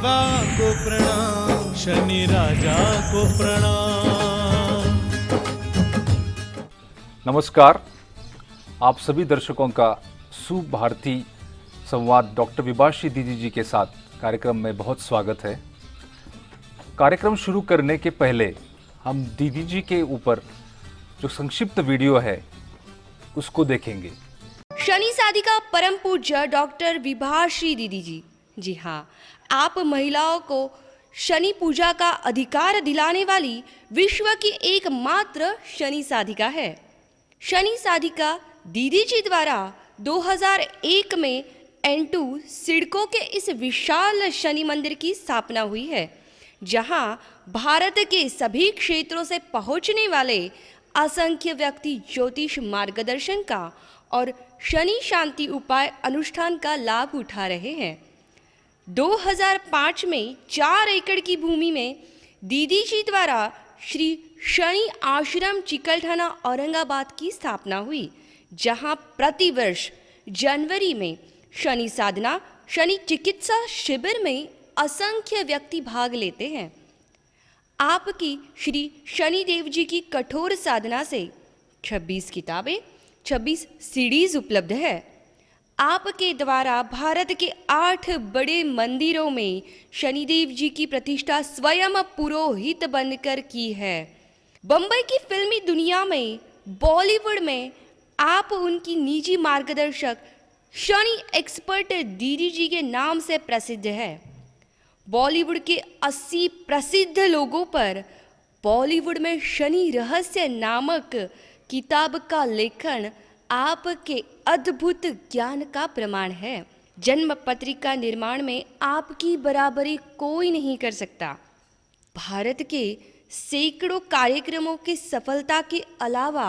देवा को प्रणाम, शनि राजा को प्रणाम। नमस्कार, आप सभी दर्शकों का सुभारती संवाद डॉक्टर विभाश्री दीदी जी के साथ कार्यक्रम में बहुत स्वागत है। कार्यक्रम शुरू करने के पहले हम दीदी जी के ऊपर जो संक्षिप्त वीडियो है उसको देखेंगे। शनि साधिका परम पूज्य डॉक्टर विभाश्री दीदी जी, जी हाँ, आप महिलाओं को शनि पूजा का अधिकार दिलाने वाली विश्व की एकमात्र शनि साधिका है। शनि साधिका दीदी जी द्वारा 2001 में N2 सिडको के इस विशाल शनि मंदिर की स्थापना हुई है, जहां भारत के सभी क्षेत्रों से पहुंचने वाले असंख्य व्यक्ति ज्योतिष मार्गदर्शन का और शनि शांति उपाय अनुष्ठान का लाभ उठा रहे हैं। 2005 में 4 एकड़ की भूमि में दीदी जी द्वारा श्री शनि आश्रम चिकलठाना औरंगाबाद की स्थापना हुई, जहां प्रतिवर्ष जनवरी में शनि साधना, शनि चिकित्सा शिविर में असंख्य व्यक्ति भाग लेते हैं। आपकी श्री शनिदेव जी की कठोर साधना से 26 किताबें, 26 सीडीज उपलब्ध है। आपके द्वारा भारत के 8 बड़े मंदिरों में शनिदेव जी की प्रतिष्ठा स्वयं पुरोहित बनकर की है। बम्बई की फिल्मी दुनिया में, बॉलीवुड में आप उनकी निजी मार्गदर्शक शनि एक्सपर्ट दीदी जी के नाम से प्रसिद्ध है। बॉलीवुड के 80 प्रसिद्ध लोगों पर बॉलीवुड में शनि रहस्य नामक किताब का लेखन आपके अद्भुत ज्ञान का प्रमाण है। जन्म पत्रिका निर्माण में आपकी बराबरी कोई नहीं कर सकता। भारत के सैकड़ों कार्यक्रमों की सफलता के अलावा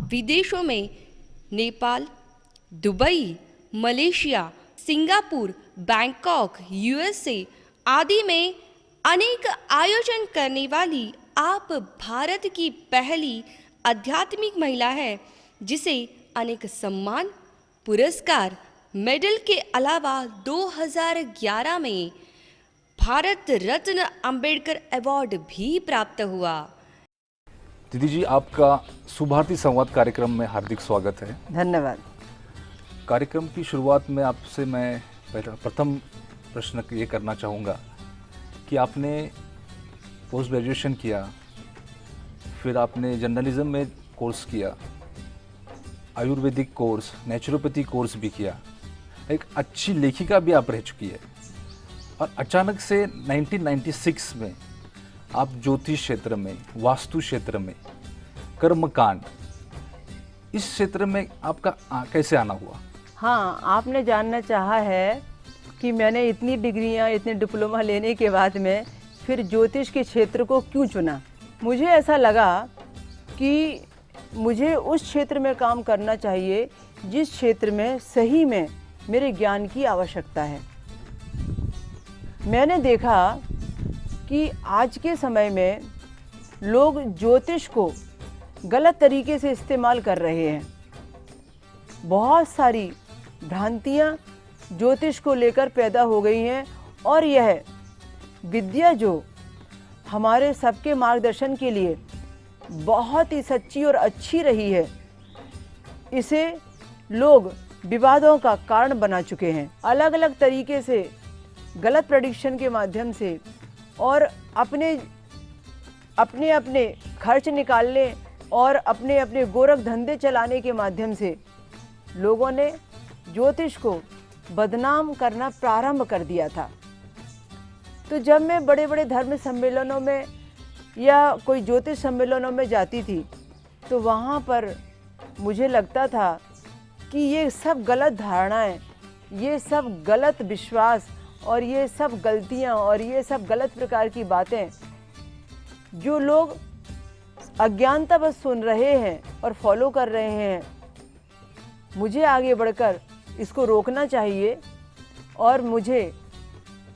विदेशों में Nepal, Dubai, Malaysia, Singapore, Bangkok, USA आदि में अनेक आयोजन करने वाली आप भारत की पहली आध्यात्मिक महिला है, जिसे अनेक सम्मान, पुरस्कार, मेडल के अलावा 2011 में भारत रत्न अंबेडकर अवार्ड भी प्राप्त हुआ। दीदी जी, आपका सुभारती संवाद कार्यक्रम में हार्दिक स्वागत है। धन्यवाद। कार्यक्रम की शुरुआत में आपसे मैं प्रथम प्रश्न ये करना चाहूँगा कि आपने पोस्ट ग्रेजुएशन किया, फिर आपने जर्नलिज्म में कोर्स किया, आयुर्वेदिक कोर्स, नेचुरोपैथी कोर्स भी किया, एक अच्छी लेखिका भी आप रह चुकी है, और अचानक से 1996 में आप ज्योतिष क्षेत्र में, वास्तु क्षेत्र में, कर्मकांड, इस क्षेत्र में आपका कैसे आना हुआ? हाँ, आपने जानना चाहा है कि मैंने इतनी डिग्रियां, इतने डिप्लोमा लेने के बाद में फिर ज्योतिष के क्षेत्र को क्यों चुना। मुझे ऐसा लगा कि मुझे उस क्षेत्र में काम करना चाहिए जिस क्षेत्र में सही में मेरे ज्ञान की आवश्यकता है। मैंने देखा कि आज के समय में लोग ज्योतिष को गलत तरीके से इस्तेमाल कर रहे हैं। बहुत सारी भ्रांतियाँ ज्योतिष को लेकर पैदा हो गई हैं, और यह विद्या जो हमारे सबके मार्गदर्शन के लिए बहुत ही सच्ची और अच्छी रही है, इसे लोग विवादों का कारण बना चुके हैं। अलग अलग तरीके से गलत प्रेडिक्शन के माध्यम से और अपने खर्च निकालने और अपने अपने गोरख धंधे चलाने के माध्यम से लोगों ने ज्योतिष को बदनाम करना प्रारंभ कर दिया था। तो जब मैं बड़े बड़े धर्म सम्मेलनों में या कोई ज्योतिष सम्मेलनों में जाती थी, तो वहाँ पर मुझे लगता था कि ये सब गलत धारणाएं, ये सब गलत विश्वास और ये सब गलतियाँ और ये सब गलत प्रकार की बातें जो लोग अज्ञानता बस सुन रहे हैं और फॉलो कर रहे हैं, मुझे आगे बढ़कर इसको रोकना चाहिए और मुझे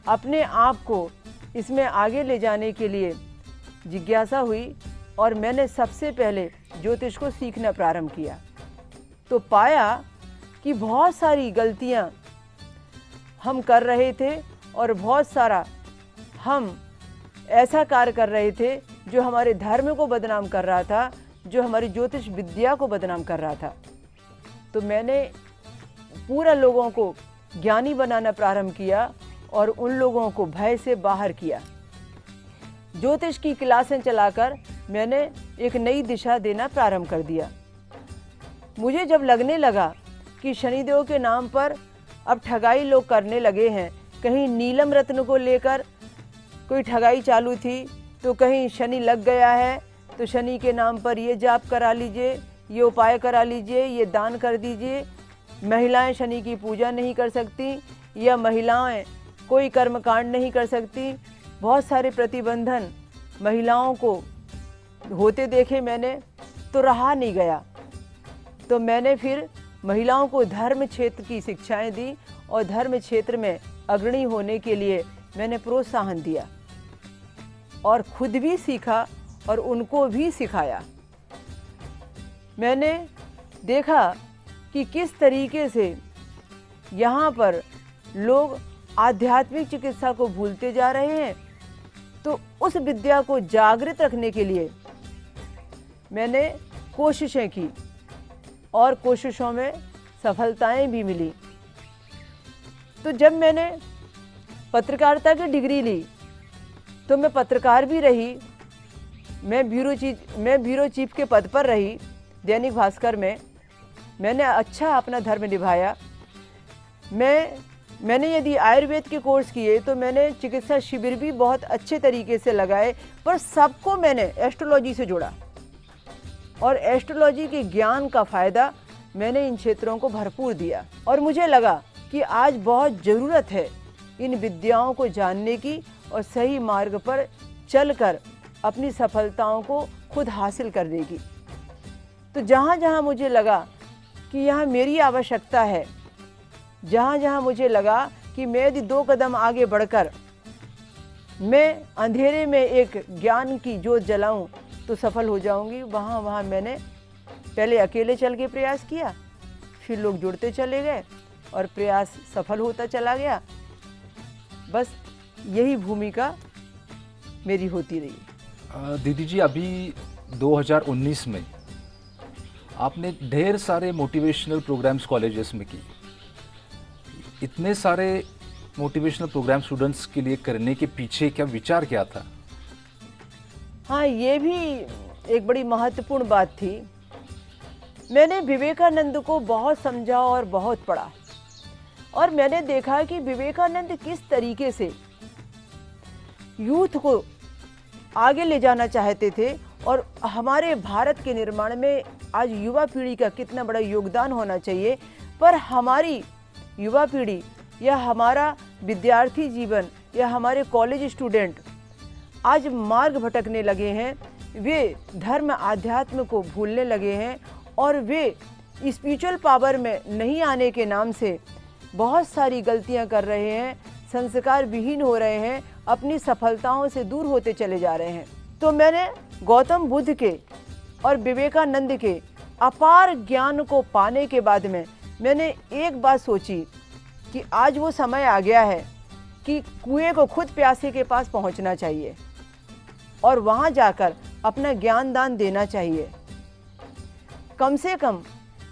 अपने आप को इसमें आगे ले जाने के लिए जिज्ञासा हुई और मैंने सबसे पहले ज्योतिष को सीखना प्रारंभ किया। तो पाया कि बहुत सारी गलतियां हम कर रहे थे और बहुत सारा हम ऐसा कार्य कर रहे थे जो हमारे धर्म को बदनाम कर रहा था, जो हमारी ज्योतिष विद्या को बदनाम कर रहा था। तो मैंने पूरा लोगों को ज्ञानी बनाना प्रारंभ किया और उन लोगों को भय से बाहर किया। ज्योतिष की क्लासें चलाकर मैंने एक नई दिशा देना प्रारंभ कर दिया। मुझे जब लगने लगा कि शनिदेव के नाम पर अब ठगाई लोग करने लगे हैं, कहीं नीलम रत्न को लेकर कोई ठगाई चालू थी, तो कहीं शनि लग गया है तो शनि के नाम पर ये जाप करा लीजिए, ये उपाय करा लीजिए, ये दान कर दीजिए। महिलाएं शनि की पूजा नहीं कर सकती, या महिलाएं कोई कर्मकांड नहीं कर सकती। बहुत सारे प्रतिबंधन महिलाओं को होते देखे मैंने, तो रहा नहीं गया। तो मैंने फिर महिलाओं को धर्म क्षेत्र की शिक्षाएं दी और धर्म क्षेत्र में अग्रणी होने के लिए मैंने प्रोत्साहन दिया और खुद भी सीखा और उनको भी सिखाया। मैंने देखा कि किस तरीके से यहाँ पर लोग आध्यात्मिक चिकित्सा को भूलते जा रहे हैं। तो उस विद्या को जागृत रखने के लिए मैंने कोशिशें की और कोशिशों में सफलताएं भी मिली। तो जब मैंने पत्रकारिता की डिग्री ली तो मैं पत्रकार भी रही। मैं ब्यूरो चीफ के पद पर रही दैनिक भास्कर में। मैंने अच्छा अपना धर्म निभाया। मैंने यदि आयुर्वेद के कोर्स किए तो मैंने चिकित्सा शिविर भी बहुत अच्छे तरीके से लगाए, पर सबको मैंने एस्ट्रोलॉजी से जोड़ा और एस्ट्रोलॉजी के ज्ञान का फ़ायदा मैंने इन क्षेत्रों को भरपूर दिया। और मुझे लगा कि आज बहुत ज़रूरत है इन विद्याओं को जानने की और सही मार्ग पर चलकर अपनी सफलताओं को खुद हासिल करने की। तो जहाँ जहाँ मुझे लगा कि यहाँ मेरी आवश्यकता है, जहाँ जहाँ मुझे लगा कि मैं यदि 2 कदम आगे बढ़कर मैं अंधेरे में एक ज्ञान की जोत जलाऊं तो सफल हो जाऊंगी, वहाँ वहाँ मैंने पहले अकेले चल के प्रयास किया, फिर लोग जुड़ते चले गए और प्रयास सफल होता चला गया। बस यही भूमिका मेरी होती रही। दीदी जी, अभी 2019 में आपने ढेर सारे मोटिवेशनल प्रोग्राम्स कॉलेजेस में की। इतने सारे मोटिवेशनल प्रोग्राम स्टूडेंट्स के लिए करने के पीछे क्या विचार क्या था? हाँ, ये भी एक बड़ी महत्वपूर्ण बात थी। मैंने विवेकानंद को बहुत समझा और बहुत पढ़ा और मैंने देखा कि विवेकानंद किस तरीके से यूथ को आगे ले जाना चाहते थे और हमारे भारत के निर्माण में आज युवा पीढ़ी का कितना बड़ा योगदान होना चाहिए। पर हमारी युवा पीढ़ी या हमारा विद्यार्थी जीवन या हमारे कॉलेज स्टूडेंट आज मार्ग भटकने लगे हैं। वे धर्म आध्यात्म को भूलने लगे हैं और वे स्पिरिचुअल पावर में नहीं आने के नाम से बहुत सारी गलतियां कर रहे हैं, संस्कार विहीन हो रहे हैं, अपनी सफलताओं से दूर होते चले जा रहे हैं। तो मैंने गौतम बुद्ध के और विवेकानंद के अपार ज्ञान को पाने के बाद में मैंने एक बात सोची कि आज वो समय आ गया है कि कुएं को खुद प्यासे के पास पहुंचना चाहिए और वहां जाकर अपना ज्ञान दान देना चाहिए। कम से कम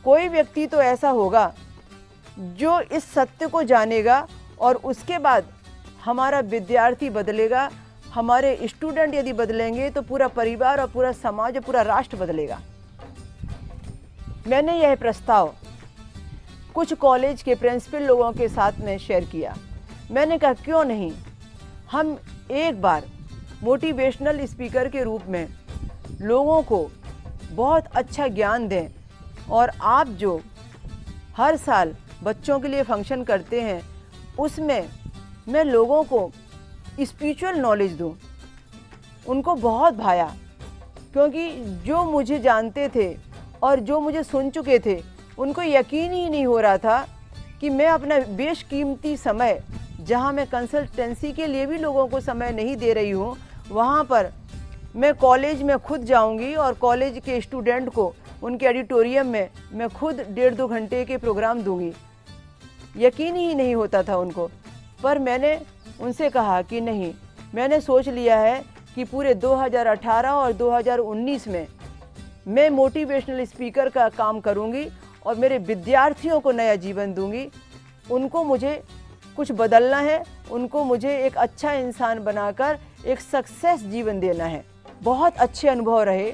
कोई व्यक्ति तो ऐसा होगा जो इस सत्य को जानेगा और उसके बाद हमारा विद्यार्थी बदलेगा। हमारे स्टूडेंट यदि बदलेंगे तो पूरा परिवार और पूरा समाज और पूरा राष्ट्र बदलेगा। मैंने यह प्रस्ताव कुछ कॉलेज के प्रिंसिपल लोगों के साथ में शेयर किया। मैंने कहा क्यों नहीं हम एक बार मोटिवेशनल स्पीकर के रूप में लोगों को बहुत अच्छा ज्ञान दें और आप जो हर साल बच्चों के लिए फंक्शन करते हैं उसमें मैं लोगों को स्पिरिचुअल नॉलेज दूं। उनको बहुत भाया क्योंकि जो मुझे जानते थे और जो मुझे सुन चुके थे उनको यकीन ही नहीं हो रहा था कि मैं अपना बेशकीमती समय, जहां मैं कंसल्टेंसी के लिए भी लोगों को समय नहीं दे रही हूं, वहां पर मैं कॉलेज में खुद जाऊंगी और कॉलेज के स्टूडेंट को उनके ऑडिटोरियम में मैं खुद 1.5-2 घंटे के प्रोग्राम दूंगी। यकीन ही नहीं होता था उनको। पर मैंने उनसे कहा कि नहीं, मैंने सोच लिया है कि पूरे 2018 और 2019 में मैं मोटिवेशनल स्पीकर का काम करूंगी और मेरे विद्यार्थियों को नया जीवन दूंगी। उनको मुझे कुछ बदलना है, उनको मुझे एक अच्छा इंसान बनाकर एक सक्सेस जीवन देना है। बहुत अच्छे अनुभव रहे,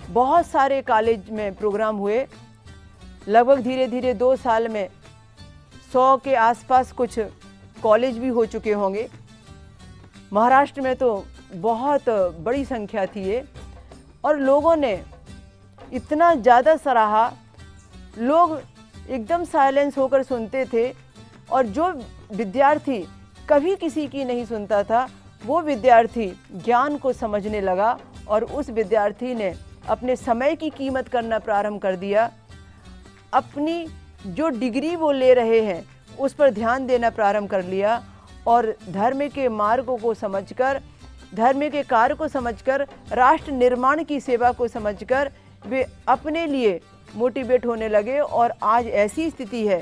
बहुत सारे कॉलेज में प्रोग्राम हुए, लगभग धीरे धीरे 2 साल में 100 के आसपास कुछ कॉलेज भी हो चुके होंगे। महाराष्ट्र में तो बहुत बड़ी संख्या थी ये, और लोगों ने इतना ज़्यादा सराहा, लोग एकदम साइलेंस होकर सुनते थे, और जो विद्यार्थी कभी किसी की नहीं सुनता था वो विद्यार्थी ज्ञान को समझने लगा, और उस विद्यार्थी ने अपने समय की कीमत करना प्रारंभ कर दिया। अपनी जो डिग्री वो ले रहे हैं उस पर ध्यान देना प्रारंभ कर लिया, और धर्म के मार्गों को समझकर, धर्म के कार्य को समझकर, राष्ट्र निर्माण की सेवा को समझकर वे अपने लिए मोटिवेट होने लगे। और आज ऐसी स्थिति है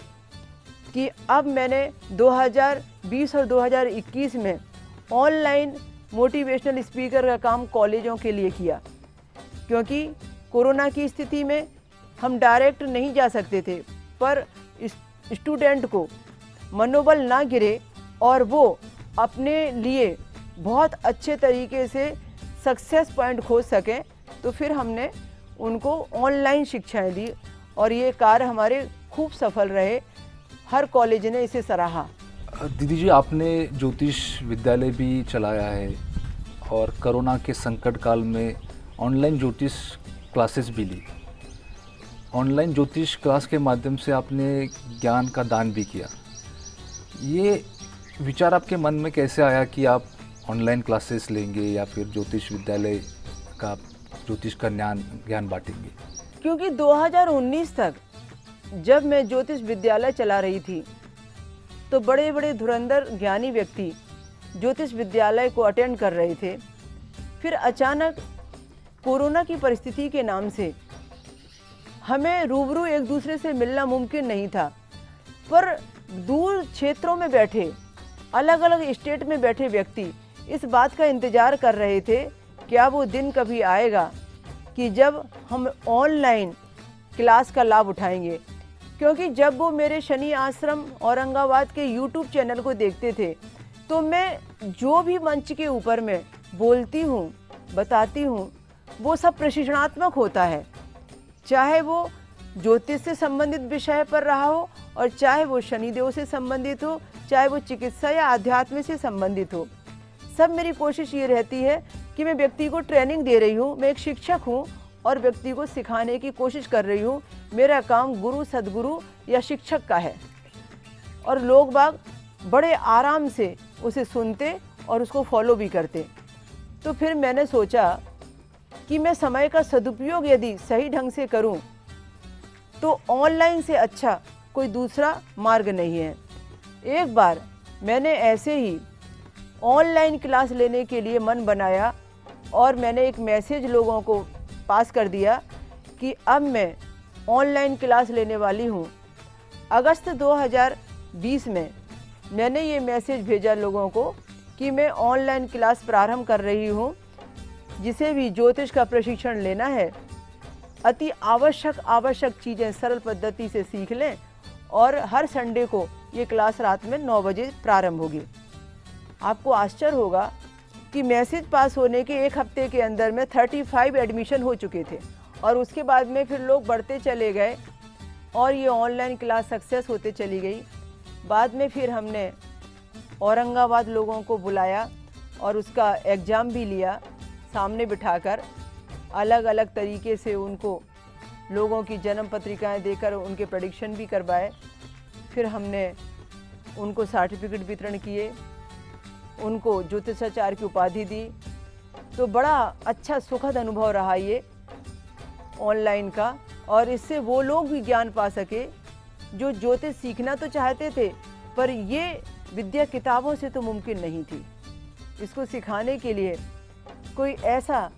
कि अब मैंने 2020 और 2021 में ऑनलाइन मोटिवेशनल स्पीकर का काम कॉलेजों के लिए किया, क्योंकि कोरोना की स्थिति में हम डायरेक्ट नहीं जा सकते थे, पर स्टूडेंट को मनोबल ना गिरे और वो अपने लिए बहुत अच्छे तरीके से सक्सेस पॉइंट खोज सकें, तो फिर हमने उनको ऑनलाइन शिक्षाएं दी, और ये कार्य हमारे खूब सफल रहे। हर कॉलेज ने इसे सराहा। दीदी जी, आपने ज्योतिष विद्यालय भी चलाया है और कोरोना के संकट काल में ऑनलाइन ज्योतिष क्लासेस भी ली। ऑनलाइन ज्योतिष क्लास के माध्यम से आपने ज्ञान का दान भी किया। ये विचार आपके मन में कैसे आया कि आप ऑनलाइन क्लासेस लेंगे या फिर ज्योतिष विद्यालय का ज्योतिष का ज्ञान बांटेंगे? क्योंकि 2019 तक जब मैं ज्योतिष विद्यालय चला रही थी तो बड़े बड़े धुरंधर ज्ञानी व्यक्ति ज्योतिष विद्यालय को अटेंड कर रहे थे। फिर अचानक कोरोना की परिस्थिति के नाम से हमें रूबरू एक दूसरे से मिलना मुमकिन नहीं था, पर दूर क्षेत्रों में बैठे, अलग अलग स्टेट में बैठे व्यक्ति इस बात का इंतज़ार कर रहे थे क्या वो दिन कभी आएगा कि जब हम ऑनलाइन क्लास का लाभ उठाएंगे। क्योंकि जब वो मेरे शनि आश्रम औरंगाबाद के यूट्यूब चैनल को देखते थे तो मैं जो भी मंच के ऊपर मैं बोलती हूँ, बताती हूँ, वो सब प्रशिक्षणात्मक होता है, चाहे वो ज्योतिष से संबंधित विषय पर रहा हो और चाहे वो शनिदेव से संबंधित हो, चाहे वो चिकित्सा या आध्यात्म से संबंधित हो। सब मेरी कोशिश ये रहती है कि मैं व्यक्ति को ट्रेनिंग दे रही हूँ, मैं एक शिक्षक हूँ और व्यक्ति को सिखाने की कोशिश कर रही हूँ। मेरा काम गुरु, सदगुरु या शिक्षक का है, और लोग बाग बड़े आराम से उसे सुनते और उसको फॉलो भी करते। तो फिर मैंने सोचा कि मैं समय का सदुपयोग यदि सही ढंग से करूं तो ऑनलाइन से अच्छा कोई दूसरा मार्ग नहीं है। एक बार मैंने ऐसे ही ऑनलाइन क्लास लेने के लिए मन बनाया और मैंने एक मैसेज लोगों को पास कर दिया कि अब मैं ऑनलाइन क्लास लेने वाली हूँ। अगस्त 2020 में मैंने ये मैसेज भेजा लोगों को कि मैं ऑनलाइन क्लास प्रारंभ कर रही हूँ। जिसे भी ज्योतिष का प्रशिक्षण लेना है, अति आवश्यक चीज़ें सरल पद्धति से सीख लें, और हर संडे को ये क्लास रात में 9 बजे प्रारंभ होगी। आपको आश्चर्य होगा कि मैसेज पास होने के 1 हफ्ते के अंदर में 35 एडमिशन हो चुके थे, और उसके बाद में फिर लोग बढ़ते चले गए और ये ऑनलाइन क्लास सक्सेस होते चली गई। बाद में फिर हमने औरंगाबाद लोगों को बुलाया और उसका एग्ज़ाम भी लिया, सामने बिठाकर अलग अलग तरीके से उनको लोगों की जन्म पत्रिकाएं देकर उनके प्रेडिक्शन भी करवाए। फिर हमने उनको सर्टिफिकेट वितरण किए, उनको ज्योतिषाचार्य की उपाधि दी। तो बड़ा अच्छा सुखद अनुभव रहा ये ऑनलाइन का, और इससे वो लोग भी ज्ञान पा सके जो ज्योतिष सीखना तो चाहते थे, पर ये विद्या किताबों से तो मुमकिन नहीं थी। इसको सिखाने के लिए कोई ऐसा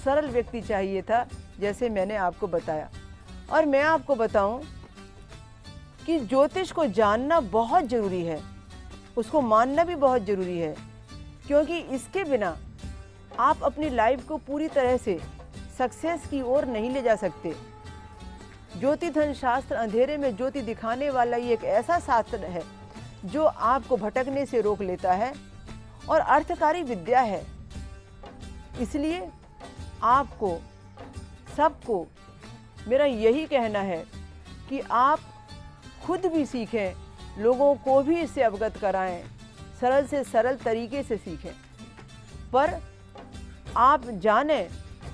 सरल व्यक्ति चाहिए था जैसे मैंने आपको बताया। और मैं आपको बताऊं कि ज्योतिष को जानना बहुत ज़रूरी है, उसको मानना भी बहुत ज़रूरी है। क्योंकि इसके बिना आप अपनी लाइफ को पूरी तरह से सक्सेस की ओर नहीं ले जा सकते। ज्योति धन शास्त्र अंधेरे में ज्योति दिखाने वाला ये एक ऐसा शास्त्र है जो आपको भटकने से रोक लेता है और अर्थकारी विद्या है। इसलिए आपको सबको मेरा यही कहना है कि आप खुद भी सीखें, लोगों को भी इससे अवगत कराएं, सरल से सरल तरीके से सीखें। पर आप जानें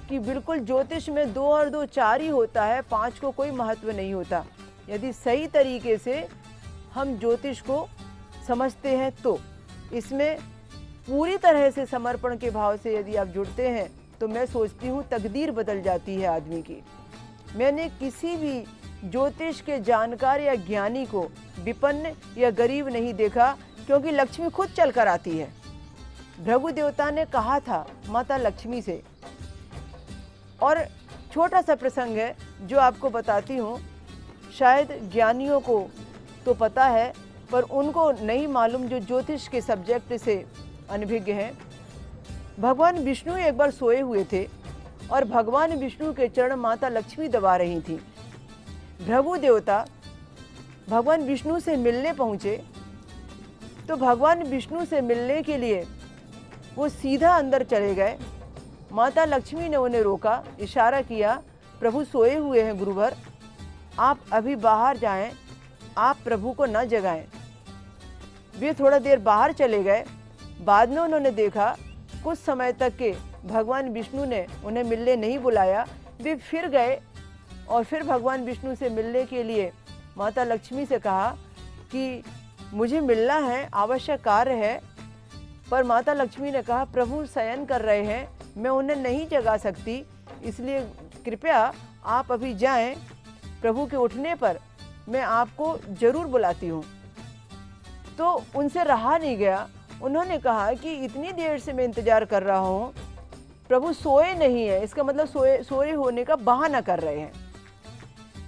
कि बिल्कुल ज्योतिष में 2 और 2 4 ही होता है, 5 को कोई महत्व नहीं होता। यदि सही तरीके से हम ज्योतिष को समझते हैं तो इसमें पूरी तरह से समर्पण के भाव से यदि आप जुड़ते हैं तो मैं सोचती हूँ तकदीर बदल जाती है आदमी की। मैंने किसी भी ज्योतिष के जानकार या ज्ञानी को विपन्न या गरीब नहीं देखा, क्योंकि लक्ष्मी खुद चल कर आती है। भृगु देवता ने कहा था माता लक्ष्मी से, और छोटा सा प्रसंग है जो आपको बताती हूँ। शायद ज्ञानियों को तो पता है पर उनको नहीं मालूम जो ज्योतिष के सब्जेक्ट से अनभिज्ञ हैं। भगवान विष्णु एक बार सोए हुए थे और भगवान विष्णु के चरण माता लक्ष्मी दबा रही थी। भृगु देवता भगवान विष्णु से मिलने पहुँचे तो भगवान विष्णु से मिलने के लिए वो सीधा अंदर चले गए। माता लक्ष्मी ने उन्हें रोका, इशारा किया, प्रभु सोए हुए हैं गुरुवर, आप अभी बाहर जाएं, आप प्रभु को न जगाएं। वे थोड़ा देर बाहर चले गए। बाद में उन्होंने देखा कुछ समय तक के भगवान विष्णु ने उन्हें मिलने नहीं बुलाया। वे फिर गए और फिर भगवान विष्णु से मिलने के लिए माता लक्ष्मी से कहा कि मुझे मिलना है, आवश्यक कार्य है। पर माता लक्ष्मी ने कहा प्रभु शयन कर रहे हैं, मैं उन्हें नहीं जगा सकती, इसलिए कृपया आप अभी जाएं, प्रभु के उठने पर मैं आपको ज़रूर बुलाती हूँ। तो उनसे रहा नहीं गया। उन्होंने कहा कि इतनी देर से मैं इंतज़ार कर रहा हूँ, प्रभु सोए नहीं है, इसका मतलब सोए होने का बहाना कर रहे हैं।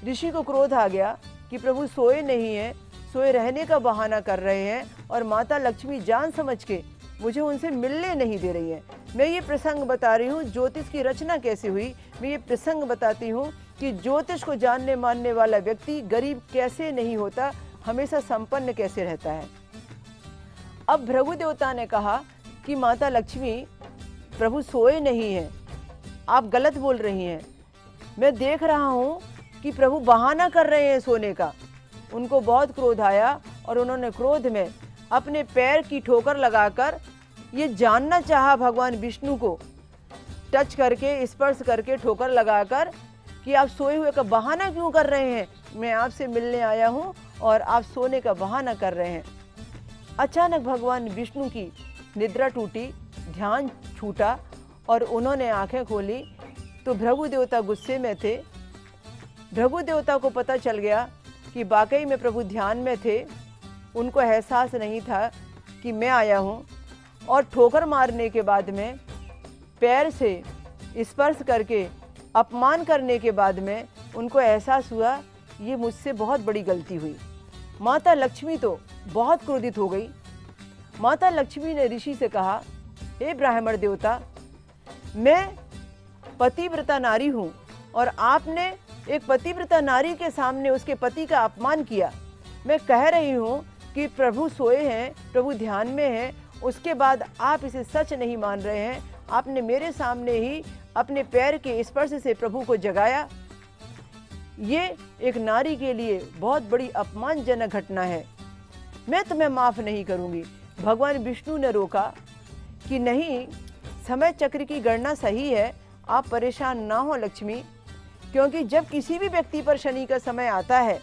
ऋषि को क्रोध आ गया कि प्रभु सोए नहीं हैं, सोए रहने का बहाना कर रहे हैं और माता लक्ष्मी जान समझ के मुझे उनसे मिलने नहीं दे रही है। मैं ये प्रसंग बता रही हूँ ज्योतिष की रचना कैसे हुई। मैं ये प्रसंग बताती हूँ कि ज्योतिष को जानने मानने वाला व्यक्ति गरीब कैसे नहीं होता, हमेशा संपन्न कैसे रहता है। अब भृगु देवता ने कहा कि माता लक्ष्मी प्रभु सोए नहीं हैं, आप गलत बोल रही हैं, मैं देख रहा हूँ कि प्रभु बहाना कर रहे हैं सोने का। उनको बहुत क्रोध आया और उन्होंने क्रोध में अपने पैर की ठोकर लगाकर ये जानना चाहा भगवान विष्णु को, टच करके, स्पर्श करके, ठोकर लगाकर कि आप सोए हुए का बहाना क्यों कर रहे हैं, मैं आपसे मिलने आया हूँ और आप सोने का बहाना कर रहे हैं। अचानक भगवान विष्णु की निद्रा टूटी, ध्यान छूटा और उन्होंने आंखें खोली तो भृगु देवता गुस्से में थे। भृगु देवता को पता चल गया कि वाकई में प्रभु ध्यान में थे, उनको एहसास नहीं था कि मैं आया हूँ। और ठोकर मारने के बाद में, पैर से स्पर्श करके अपमान करने के बाद में उनको एहसास हुआ ये मुझसे बहुत बड़ी गलती हुई। माता लक्ष्मी तो बहुत क्रोधित हो गई। माता लक्ष्मी ने ऋषि से कहा, हे ब्राह्मण देवता, मैं पतिव्रता नारी हूँ और आपने एक पतिव्रता नारी के सामने उसके पति का अपमान किया। मैं कह रही हूँ कि प्रभु सोए हैं, प्रभु ध्यान में हैं, उसके बाद आप इसे सच नहीं मान रहे हैं। आपने मेरे सामने ही अपने पैर के स्पर्श से प्रभु को जगाया। ये एक नारी के लिए बहुत बड़ी अपमानजनक घटना है, मैं तुम्हें माफ़ नहीं करूँगी। भगवान विष्णु ने रोका कि नहीं, समय चक्र की गणना सही है, आप परेशान ना हो लक्ष्मी, क्योंकि जब किसी भी व्यक्ति पर शनि का समय आता है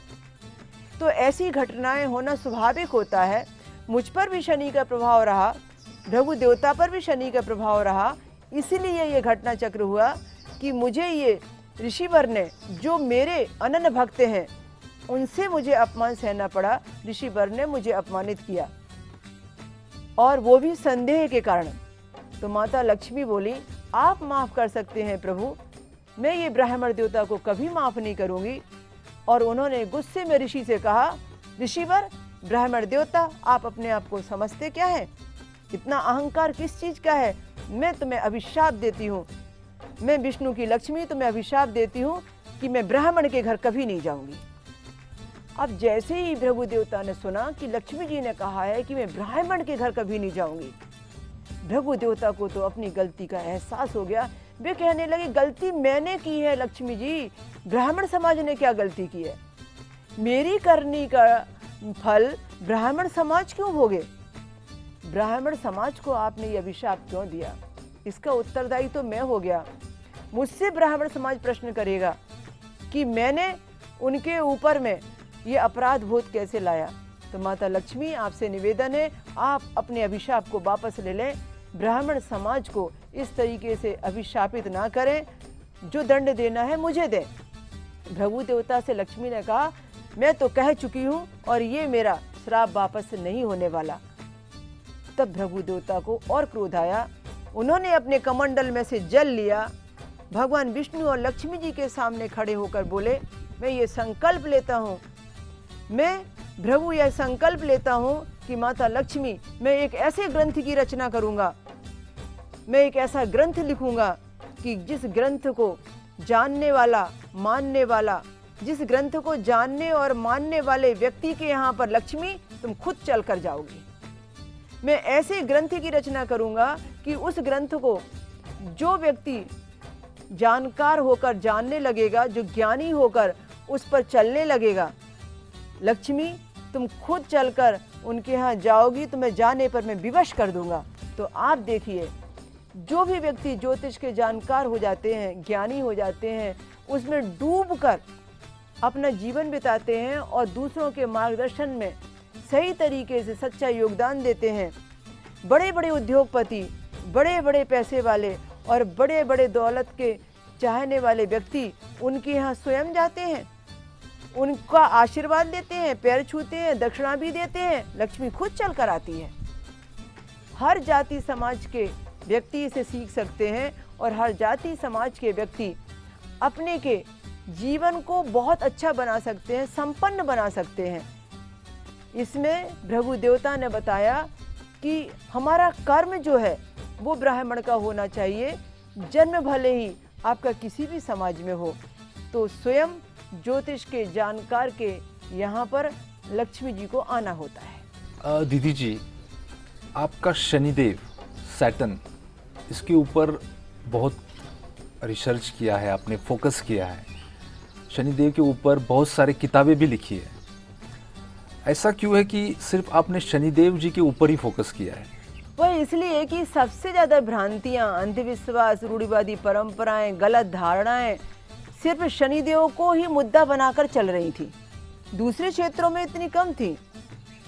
तो ऐसी घटनाएं होना स्वाभाविक होता है। मुझ पर भी शनि का प्रभाव रहा, भृगु देवता पर भी शनि का प्रभाव रहा, इसीलिए ये घटना चक्र हुआ कि मुझे ये ऋषिवर ने, जो मेरे अनन्य भक्त हैं, उनसे मुझे अपमान सहना पड़ा। ऋषिवर ने मुझे अपमानित किया और वो भी संदेह के कारण। तो माता लक्ष्मी बोली, आप माफ़ कर सकते हैं प्रभु, मैं ये ब्राह्मण देवता को कभी माफ़ नहीं करूँगी। और उन्होंने गुस्से में ऋषि से कहा, ऋषिवर, ब्राह्मण देवता, आप अपने आप को समझते क्या है? इतना अहंकार किस चीज़ का है? मैं तुम्हें अभिशाप देती हूँ, मैं विष्णु की लक्ष्मी तुम्हें अभिशाप देती हूँ कि मैं ब्राह्मण के घर कभी नहीं जाऊंगी। अब जैसे ही भृगु देवता ने सुना कि लक्ष्मी जी ने कहा है कि मैं ब्राह्मण के घर कभी नहीं जाऊंगी, भृगु देवता को तो अपनी गलती का एहसास हो गया। वे कहने लगे, गलती मैंने की है लक्ष्मी जी, ब्राह्मण समाज ने क्या गलती की है? मेरी करनी का फल ब्राह्मण समाज क्यों भोगे? ब्राह्मण समाज को आपने ये अभिशाप क्यों दिया? इसका उत्तरदायी तो मैं हो गया। मुझसे ब्राह्मण समाज प्रश्न करेगा कि मैंने उनके ऊपर में ये अपराध बोध कैसे लाया। तो माता लक्ष्मी आपसे निवेदन है, आप अपने अभिशाप को वापस ले लें, ब्राह्मण समाज को इस तरीके से अभिशापित ना करें, जो दंड देना है मुझे दें। भृगु देवता से लक्ष्मी ने कहा, मैं तो कह चुकी हूँ और ये मेरा श्राप वापस नहीं होने वाला। तब भृगु देवता को और क्रोध आया। उन्होंने अपने कमंडल में से जल लिया, भगवान विष्णु और लक्ष्मी जी के सामने खड़े होकर बोले, मैं ये संकल्प लेता हूँ, मैं भृगु यह संकल्प लेता हूँ कि माता लक्ष्मी, मैं एक ऐसे ग्रंथ की रचना करूँगा, मैं एक ऐसा ग्रंथ लिखूँगा कि जिस ग्रंथ को जानने वाला, मानने वाला, जिस ग्रंथ को जानने और मानने वाले व्यक्ति के यहाँ पर लक्ष्मी तुम खुद चल कर जाओगी। मैं ऐसे ग्रंथ की रचना करूँगा कि उस ग्रंथ को जो व्यक्ति जानकार होकर जानने लगेगा, जो ज्ञानी होकर उस पर चलने लगेगा, लक्ष्मी तुम खुद चलकर उनके यहाँ जाओगी, तुम्हें जाने पर मैं विवश कर दूंगा। तो आप देखिए, जो भी व्यक्ति ज्योतिष के जानकार हो जाते हैं, ज्ञानी हो जाते हैं, उसमें डूबकर अपना जीवन बिताते हैं और दूसरों के मार्गदर्शन में सही तरीके से सच्चा योगदान देते हैं। बड़े बड़े उद्योगपति, बड़े बड़े पैसे वाले और बड़े बड़े दौलत के चाहने वाले व्यक्ति उनके यहाँ स्वयं जाते हैं, उनका आशीर्वाद लेते हैं, पैर छूते हैं, दक्षिणा भी देते हैं, लक्ष्मी खुद चल कर आती है। हर जाति समाज के व्यक्ति इसे सीख सकते हैं और हर जाति समाज के व्यक्ति अपने के जीवन को बहुत अच्छा बना सकते हैं, संपन्न बना सकते हैं। इसमें भृगु देवता ने बताया कि हमारा कर्म जो है वो ब्राह्मण का होना चाहिए, जन्म भले ही आपका किसी भी समाज में हो। तो स्वयं ज्योतिष के जानकार के यहाँ पर लक्ष्मी जी को आना होता है। दीदी जी, आपका शनिदेव सैटर्न, इसके ऊपर बहुत रिसर्च किया है आपने, फोकस किया है, शनिदेव के ऊपर बहुत सारी किताबें भी लिखी है। ऐसा क्यों है कि सिर्फ आपने शनिदेव जी के ऊपर ही फोकस किया है? वह इसलिए कि सबसे ज़्यादा भ्रांतियाँ, अंधविश्वास, रूढ़िवादी परंपराएं, गलत धारणाएं सिर्फ शनिदेव को ही मुद्दा बनाकर चल रही थी। दूसरे क्षेत्रों में इतनी कम थी।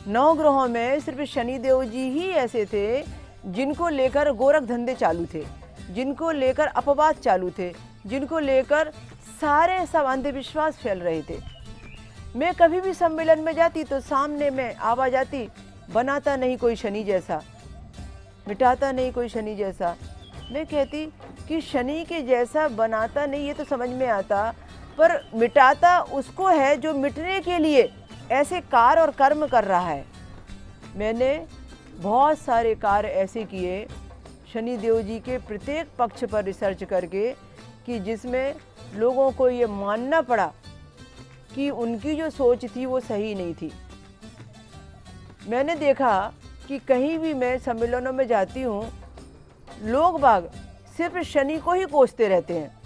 9 ग्रहों में सिर्फ शनिदेव जी ही ऐसे थे जिनको लेकर गोरख धंधे चालू थे, जिनको लेकर अपवाद चालू थे, जिनको लेकर सारे सब अंधविश्वास फैल रहे थे। मैं कभी भी सम्मेलन में जाती तो सामने में आवाज आती, बनाता नहीं कोई शनि जैसा, मिटाता नहीं कोई शनि जैसा। मैं कहती कि शनि के जैसा बनाता नहीं, ये तो समझ में आता, पर मिटाता उसको है जो मिटने के लिए ऐसे कार्य और कर्म कर रहा है। मैंने बहुत सारे कार्य ऐसे किए शनि देव जी के प्रत्येक पक्ष पर रिसर्च करके कि जिसमें लोगों को ये मानना पड़ा कि उनकी जो सोच थी वो सही नहीं थी। मैंने देखा कि कहीं भी मैं सम्मेलनों में जाती हूँ, लोग बाग सिर्फ शनि को ही कोसते रहते हैं।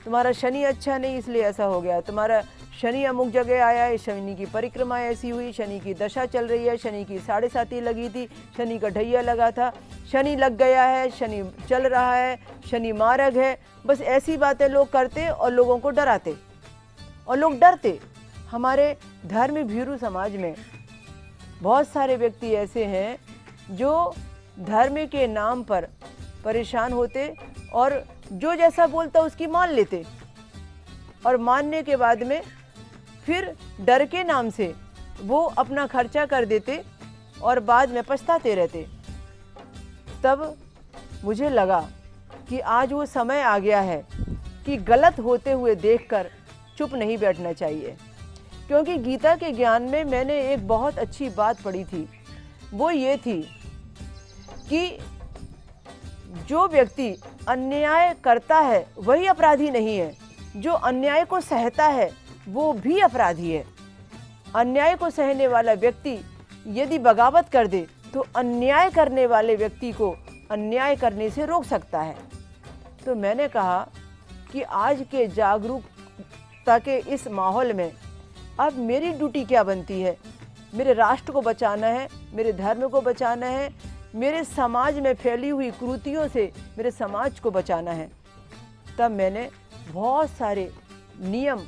तुम्हारा शनि अच्छा नहीं इसलिए ऐसा हो गया, तुम्हारा शनि अमुक जगह आया है, शनि की परिक्रमा ऐसी हुई, शनि की दशा चल रही है, शनि की 7.5 लगी थी, शनि का ढैया लगा था, शनि लग गया है, शनि चल रहा है, शनि मार्ग है। बस ऐसी बातें लोग करते और लोगों को डराते और लोग डरते। हमारे धर्म भीरू समाज में बहुत सारे व्यक्ति ऐसे हैं जो धर्म के नाम पर परेशान होते और जो जैसा बोलता उसकी मान लेते और मानने के बाद में फिर डर के नाम से वो अपना खर्चा कर देते और बाद में पछताते रहते। तब मुझे लगा कि आज वो समय आ गया है कि गलत होते हुए देखकर चुप नहीं बैठना चाहिए, क्योंकि गीता के ज्ञान में मैंने एक बहुत अच्छी बात पढ़ी थी। वो ये थी कि जो व्यक्ति अन्याय करता है वही अपराधी नहीं है, जो अन्याय को सहता है वो भी अपराधी है। अन्याय को सहने वाला व्यक्ति यदि बगावत कर दे तो अन्याय करने वाले व्यक्ति को अन्याय करने से रोक सकता है। तो मैंने कहा कि आज के जागरूकता के इस माहौल में अब मेरी ड्यूटी क्या बनती है। मेरे राष्ट्र को बचाना है, मेरे धर्म को बचाना है, मेरे समाज में फैली हुई कुरीतियों से मेरे समाज को बचाना है। तब मैंने बहुत सारे नियम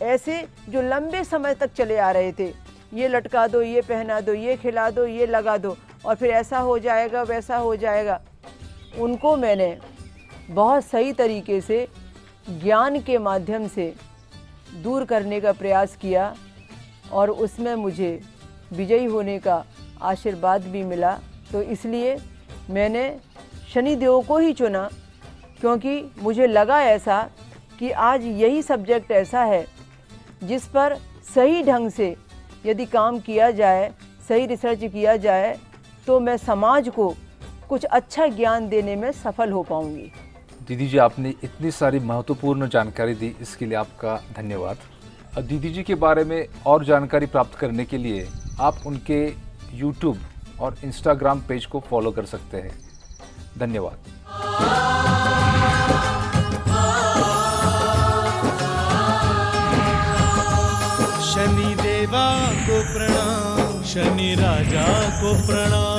ऐसे जो लंबे समय तक चले आ रहे थे, ये लटका दो, ये पहना दो, ये खिला दो, ये लगा दो और फिर ऐसा हो जाएगा वैसा हो जाएगा, उनको मैंने बहुत सही तरीके से ज्ञान के माध्यम से दूर करने का प्रयास किया और उसमें मुझे विजयी होने का आशीर्वाद भी मिला। तो इसलिए मैंने शनिदेव को ही चुना, क्योंकि मुझे लगा ऐसा कि आज यही सब्जेक्ट ऐसा है जिस पर सही ढंग से यदि काम किया जाए, सही रिसर्च किया जाए, तो मैं समाज को कुछ अच्छा ज्ञान देने में सफल हो पाऊंगी। दीदी जी, आपने इतनी सारी महत्वपूर्ण जानकारी दी, इसके लिए आपका धन्यवाद। दीदी जी के बारे में और जानकारी प्राप्त करने के लिए आप उनके YouTube और Instagram पेज को फॉलो कर सकते हैं। धन्यवाद। शनि देवा को प्रणाम, शनि राजा को प्रणाम।